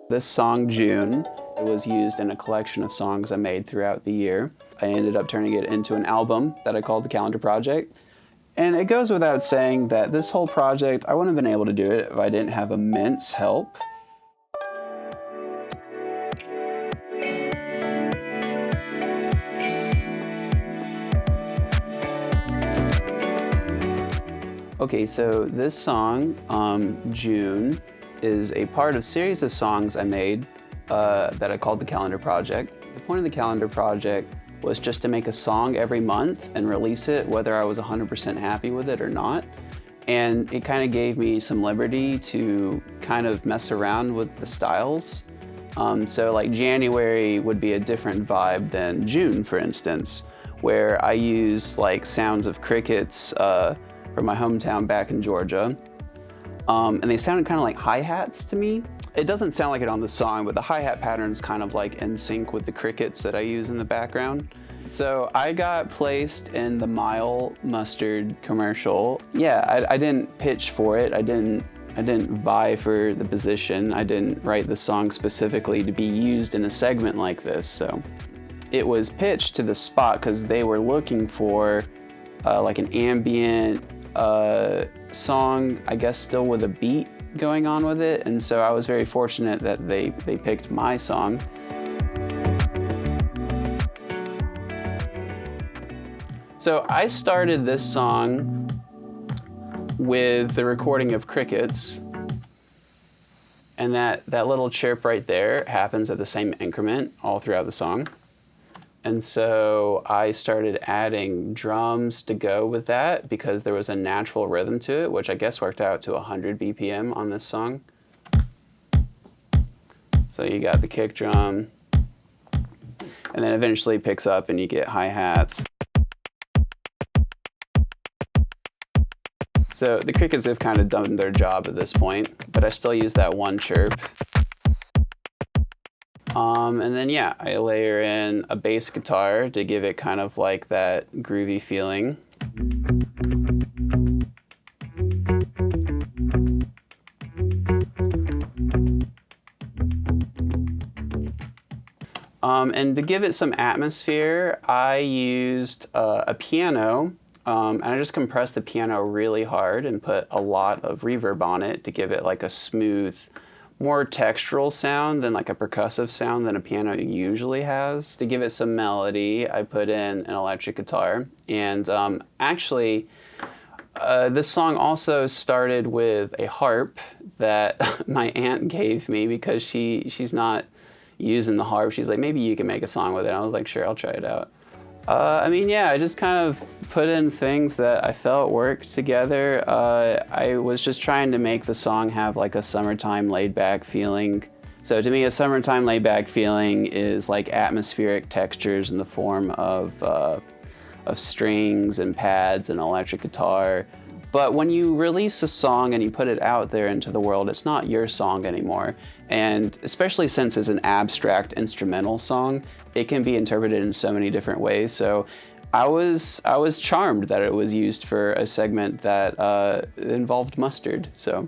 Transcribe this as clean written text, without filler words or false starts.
This song, June, was used in a collection of songs I made throughout the year. I ended up turning it into an album that I called the Calendar Project. And it goes without saying that this whole project, I wouldn't have been able to do it if I didn't have immense help. Okay, so this song, June, is a part of a series of songs I made that I called the Calendar Project. The point of the Calendar Project was just to make a song every month and release it, whether I was 100% happy with it or not. And it kind of gave me some liberty to kind of mess around with the styles. So like January would be a different vibe than June, for instance, where I used like sounds of crickets from my hometown back in Georgia. And they sounded kind of like hi-hats to me. It doesn't sound like it on the song, but the hi-hat pattern's kind of like in sync with the crickets that I use in the background. So I got placed in the Mile Mustard commercial. Yeah, I didn't pitch for it. I didn't vie for the position. I didn't write the song specifically to be used in a segment like this. So it was pitched to the spot because they were looking for like an ambient song, I guess still with a beat going on with it. And so I was very fortunate that they picked my song. So I started this song with the recording of crickets, and that little chirp right there happens at the same increment all throughout the song. And so I started adding drums to go with that because there was a natural rhythm to it, which I guess worked out to 100 BPM on this song. So you got the kick drum, and then eventually it picks up and you get hi-hats. So the crickets have kind of done their job at this point, but I still use that one chirp. And then yeah, I layer in a bass guitar to give it kind of like that groovy feeling. And to give it some atmosphere, I used a piano, and I just compressed the piano really hard and put a lot of reverb on it to give it like a smooth, more textural sound than like a percussive sound than a piano usually has. To give it some melody, I put in an electric guitar. And actually, this song also started with a harp that my aunt gave me because she's not using the harp. She's like, maybe you can make a song with it. And I was like, sure, I'll try it out. I mean, yeah, I just kind of put in things that I felt worked together. I was just trying to make the song have like a summertime laid-back feeling. So to me, a summertime laid-back feeling is like atmospheric textures in the form of strings and pads and electric guitar. But when you release a song and you put it out there into the world, it's not your song anymore. And especially since it's an abstract instrumental song, it can be interpreted in so many different ways. So I was charmed that it was used for a segment that involved mustard. So